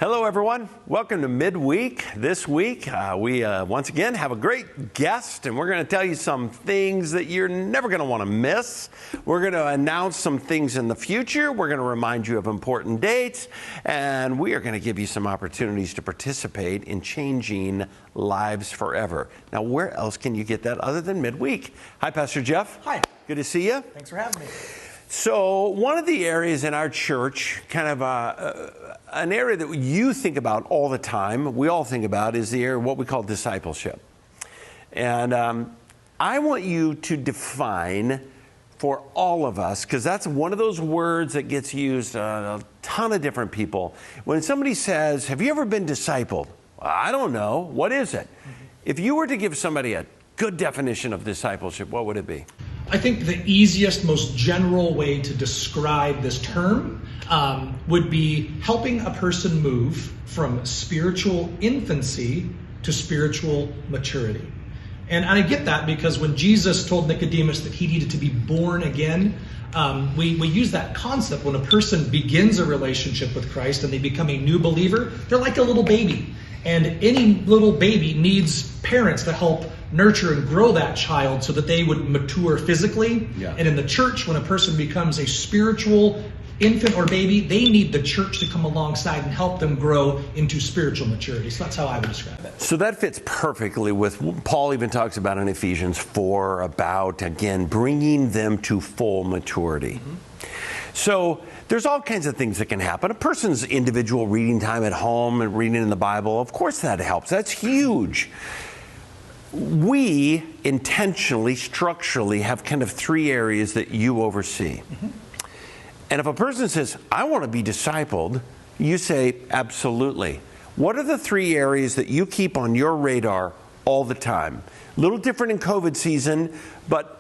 Hello, everyone. Welcome to Midweek. This week, we once again have a great guest, and we're going to tell you some things that you're never going to want to miss. We're going to announce some things in the future. We're going to remind you of important dates, and we are going to give you some opportunities to participate in changing lives forever. Now, where else can you get that other than Midweek? Hi, Pastor Jeff. Hi. Good to see you. Thanks for having me. So one of the areas in our church, kind of an area that you think about all the time, we all think about, is the area of what we call discipleship. And I want you to define for all of us, because that's one of those words that gets used a ton of different people. When somebody says, have you ever been discipled? I don't know. What is it? If you were to give somebody a good definition of discipleship, what would it be? I think the easiest, most general way to describe this term would be helping a person move from spiritual infancy to spiritual maturity. And I get that because when Jesus told Nicodemus that he needed to be born again, we use that concept. When a person begins a relationship with Christ and they become a new believer, they're like a little baby. And any little baby needs parents to help nurture and grow that child so that they would mature physically. Yeah. And in the church, when a person becomes a spiritual infant or baby, they need the church to come alongside and help them grow into spiritual maturity. So that's how I would describe it. So that fits perfectly with what Paul even talks about in Ephesians 4 about, again, bringing them to full maturity. So there's all kinds of things that can happen. A person's individual reading time at home and reading in the Bible, of course that helps. That's huge. We intentionally, structurally have kind of three areas that you oversee. And if a person says, I want to be discipled, you say, absolutely. What are the three areas that you keep on your radar all the time? A little different in COVID season, but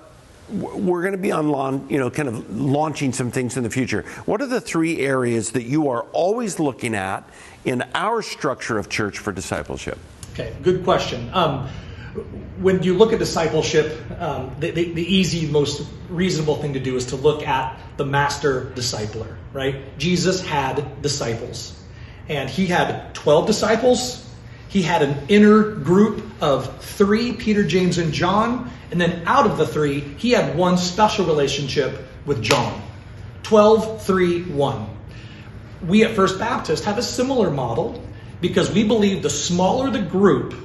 we're going to be on, kind of launching some things in the future. What are the three areas that you are always looking at in our structure of church for discipleship? Okay, good question. When you look at discipleship, the easy, most reasonable thing to do is to look at the master discipler, right? Jesus had disciples, and he had 12 disciples. He had an inner group of 3, Peter, James, and John. And then out of the 3, he had one special relationship with John. 12, 3, 1. We at First Baptist have a similar model because we believe the smaller the group,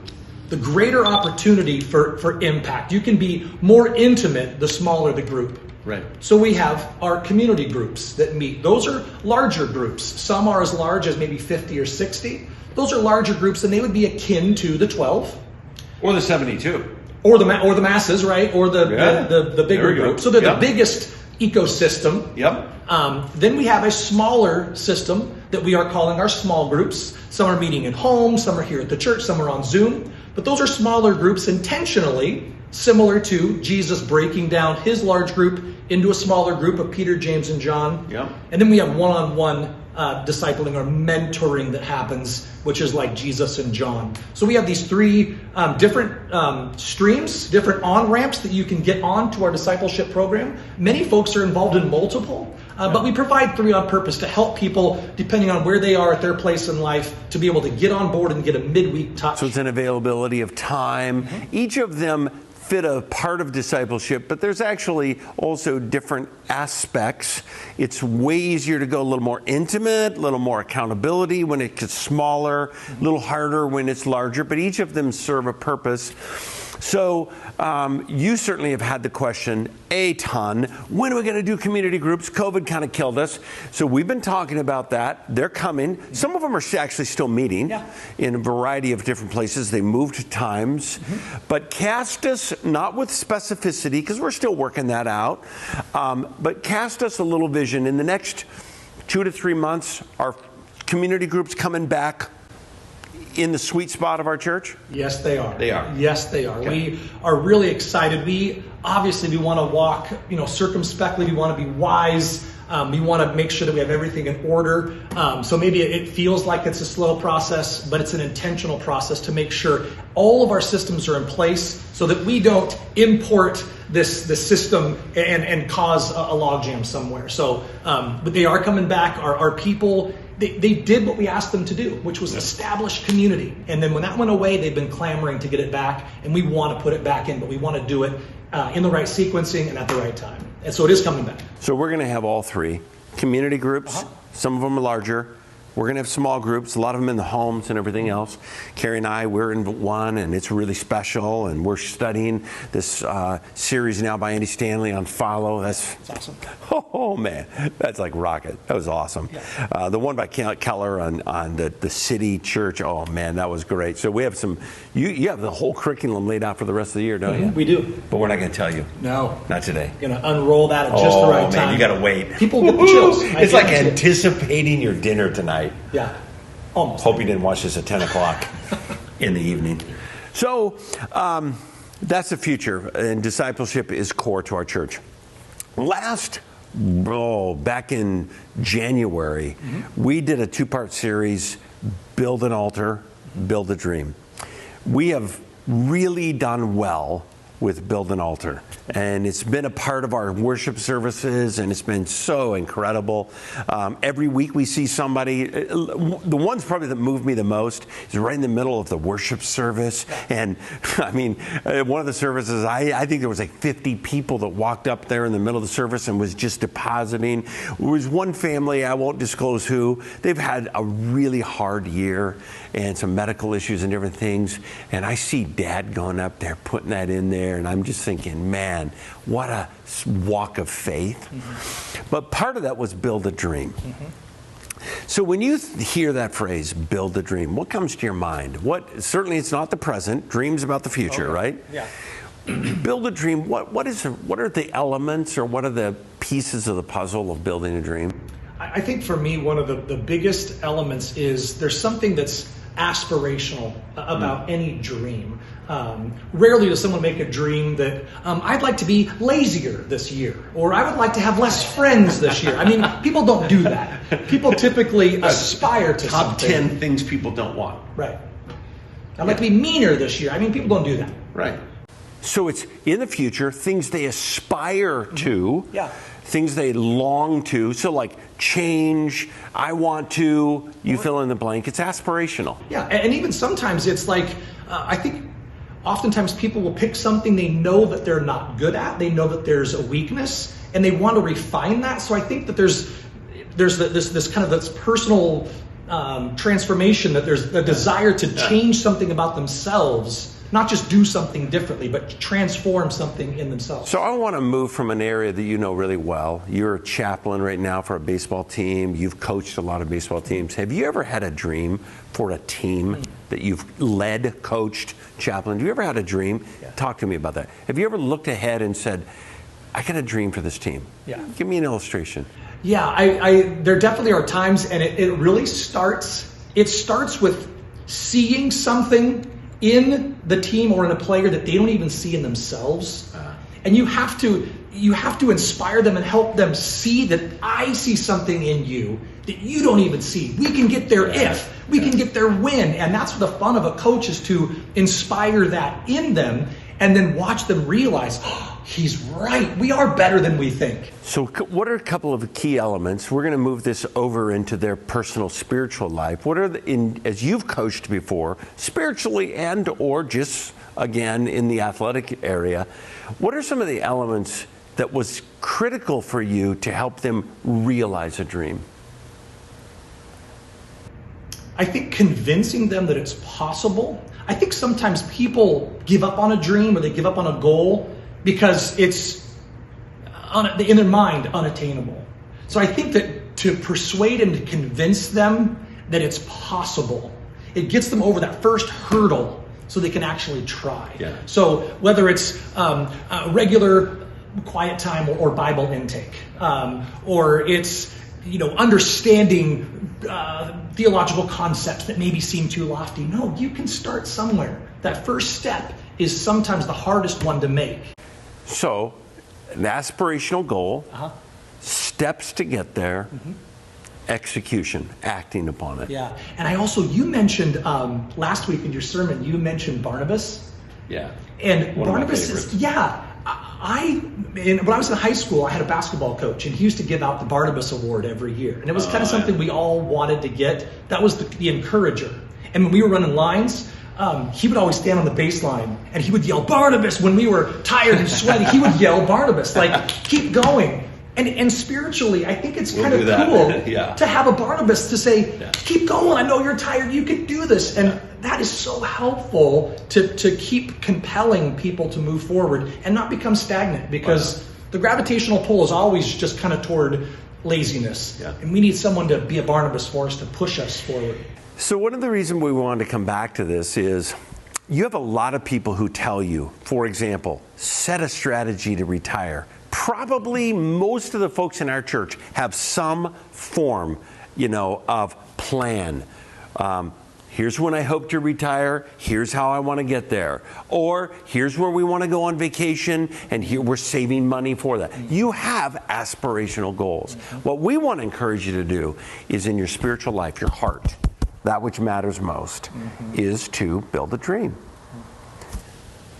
the greater opportunity for impact. You can be more intimate the smaller the group. Right. So we have our community groups that meet. Those are larger groups. Some are as large as maybe 50 or 60. Those are larger groups, and they would be akin to the 12. Or the 72. Or the masses, right? Or the bigger group. So they're the biggest ecosystem. Yep. Then we have a smaller system that we are calling our small groups. Some are meeting at home, some are here at the church, some are on Zoom. But those are smaller groups intentionally, similar to Jesus breaking down his large group into a smaller group of Peter, James, and John. Yep. And then we have one-on-one discipling or mentoring that happens, which is like Jesus and John. So we have these 3 different streams, different on-ramps that you can get on to our discipleship program. Many folks are involved in multiple, but we provide 3 on purpose to help people, depending on where they are at their place in life, to be able to get on board and get a midweek touch. So it's an availability of time. Each of them fit a part of discipleship, but there's actually also different aspects. It's way easier to go a little more intimate, a little more accountability when it gets smaller, a little harder when it's larger, but each of them serve a purpose. So you certainly have had the question a ton. When are we going to do community groups? COVID kind of killed us. So we've been talking about that. They're coming. Some of them are actually still meeting in a variety of different places. They moved times. But cast us, not with specificity, because we're still working that out, but cast us a little vision. In the next 2 to 3 months, are community groups coming back in the sweet spot of our church? Yes, they are. They are. Yes, they are. Okay. We are really excited. We want to walk, circumspectly. We want to be wise. We want to make sure that we have everything in order. So maybe it feels like it's a slow process, but it's an intentional process to make sure all of our systems are in place so that we don't import this system and cause a logjam somewhere. So but they are coming back. Our people they did what we asked them to do, which was establish community. And then when that went away, they've been clamoring to get it back, and we want to put it back in, but we want to do it in the right sequencing and at the right time. And so it is coming back. So we're going to have all three. Community groups, some of them are larger. We're going to have small groups, a lot of them in the homes and everything else. Carrie and I, we're in one, and it's really special, and we're studying this series now by Andy Stanley on Follow. That's awesome. Oh, man, that's like rocket. That was awesome. Yeah. The one by Keller on the city church, oh, man, that was great. So we have some, you have the whole curriculum laid out for the rest of the year, don't you? We do. But we're not going to tell you. No. Not today. Going to unroll that at just the right time. Oh, man, you got to wait. People get the chills. It's like anticipating your dinner tonight. Yeah, almost. Hope you didn't watch this at 10 o'clock in the evening. So that's the future, and discipleship is core to our church. Back in January, we did a 2-part series, Build an Altar, Build a Dream. We have really done well with Build an Altar, and it's been a part of our worship services, and it's been so incredible. Every week we see somebody. The ones probably that moved me the most is right in the middle of the worship service, and I mean, one of the services, I think there was like 50 people that walked up there in the middle of the service and was just depositing. There was one family, I won't disclose who, they've had a really hard year and some medical issues and different things, and I see Dad going up there putting that in there, and I'm just thinking, man, what a walk of faith. But part of that was build a dream. So when you hear that phrase, build a dream, what comes to your mind? Certainly it's not the present. Dreams about the future, right? Yeah. Build a dream. What are the elements, or what are the pieces of the puzzle of building a dream? I think for me, one of the biggest elements is there's something that's aspirational about any dream. Rarely does someone make a dream that I'd like to be lazier this year, or I would like to have less friends this year. I mean, people don't do that. People typically aspire to Top something. 10 things people don't want. Right. I'd like to be meaner this year. I mean, people don't do that. Right. So it's in the future, things they aspire to. Yeah. Things they long to. So like change, I want to, you fill in the blank. It's aspirational. Yeah, and even sometimes it's like, I think oftentimes people will pick something they know that they're not good at. They know that there's a weakness, and they want to refine that. So I think that there's this kind of this personal transformation, that there's a desire to change something about themselves. Not just do something differently, but transform something in themselves. So I want to move from an area that you know really well. You're a chaplain right now for a baseball team. You've coached a lot of baseball teams. Have you ever had a dream for a team that you've led, coached, chaplain? Have you ever had a dream? Yeah. Talk to me about that. Have you ever looked ahead and said, I got a dream for this team? Yeah. Give me an illustration. Yeah, there definitely are times, and it really starts with seeing something in the team or in a player that they don't even see in themselves. And you have to inspire them and help them see that I see something in you that you don't even see. We can get there if. We can get there when. And that's the fun of a coach, is to inspire that in them and then watch them realize, oh, he's right. We are better than we think. So what are a couple of key elements? We're going to move this over into their personal spiritual life. What are as you've coached before, spiritually and or just, again, in the athletic area, what are some of the elements that was critical for you to help them realize a dream? I think convincing them that it's possible. I think sometimes people give up on a dream, or they give up on a goal because it's in their mind unattainable. So I think that to persuade and to convince them that it's possible, it gets them over that first hurdle so they can actually try. Yeah. So whether it's a regular quiet time or Bible intake, or it's understanding theological concepts that maybe seem too lofty. No, you can start somewhere. That first step is sometimes the hardest one to make. So, an aspirational goal, steps to get there, execution, acting upon it. Yeah, and you mentioned last week in your sermon, you mentioned Barnabas. Yeah. And One of my Barnabas favorites. is, When I was in high school, I had a basketball coach, and he used to give out the Barnabas Award every year. And it was kind of something we all wanted to get. That was the encourager. And when we were running lines, he would always stand on the baseline, and he would yell, Barnabas! When we were tired and sweaty, he would yell Barnabas, like, keep going. And spiritually, I think it's kind of cool to have a Barnabas to say, keep going, I know you're tired, you can do this. And that is so helpful to keep compelling people to move forward and not become stagnant, because the gravitational pull is always just kind of toward laziness. Yeah. And we need someone to be a Barnabas for us to push us forward. So one of the reasons we wanted to come back to this is you have a lot of people who tell you, for example, set a strategy to retire. Probably most of the folks in our church have some form, of plan. Here's when I hope to retire. Here's how I want to get there. Or here's where we want to go on vacation, and here we're saving money for that. You have aspirational goals. What we want to encourage you to do is in your spiritual life, your heart, that which matters most, is to build a dream.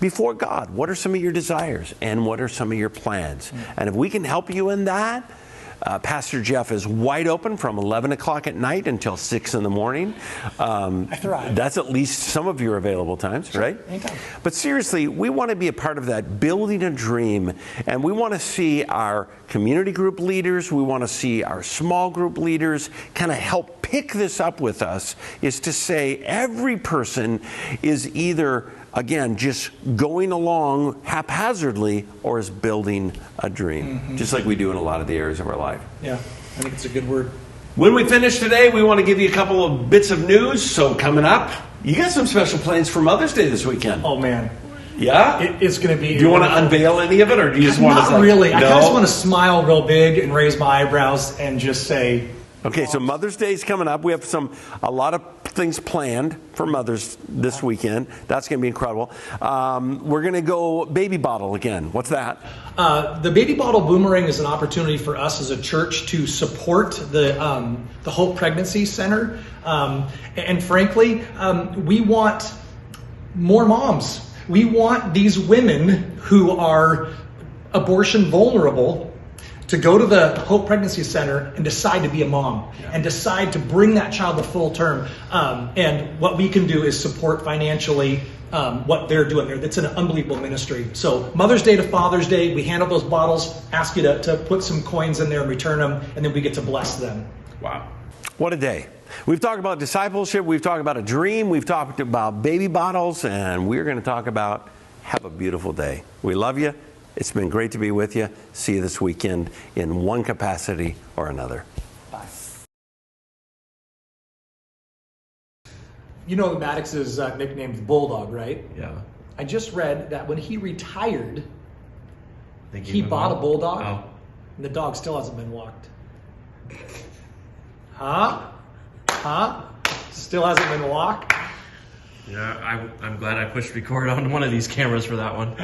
Before God, what are some of your desires and what are some of your plans? And if we can help you in that, Pastor Jeff is wide open from 11 o'clock at night until 6 in the morning. I thrive. That's at least some of your available times, right? Anytime. But seriously, we want to be a part of that, building a dream. And we want to see our community group leaders, we want to see our small group leaders kind of help pick this up with us, is to say every person is either, again, just going along haphazardly or is building a dream, just like we do in a lot of the areas of our life. Yeah, I think it's a good word. When we finish today, we want to give you a couple of bits of news. So coming up, you got some special plans for Mother's Day this weekend. Oh, man. Yeah? It's going to be... Do you want to unveil any of it, or do you just want to... Not really. No? I just want to smile real big and raise my eyebrows and just say... Okay, so Mother's Day is coming up. We have a lot of things planned for Mother's this weekend. That's going to be incredible. We're going to go baby bottle again. What's that? The baby bottle boomerang is an opportunity for us as a church to support the Hope Pregnancy Center. And frankly, we want more moms. We want these women who are abortion vulnerable to go to the Hope Pregnancy Center and decide to be a mom and decide to bring that child to full term. And what we can do is support financially what they're doing there. That's an unbelievable ministry. So Mother's Day to Father's Day, we handle those bottles, ask you to put some coins in there and return them, and then we get to bless them. Wow. What a day. We've talked about discipleship. We've talked about a dream. We've talked about baby bottles. And we're going to talk about have a beautiful day. We love you. It's been great to be with you. See you this weekend in one capacity or another. Bye. You know Maddox's nickname's Bulldog, right? Yeah. I just read that when he retired, he bought a Bulldog, and the dog still hasn't been walked. Huh? Still hasn't been walked? Yeah, I'm glad I pushed record on one of these cameras for that one.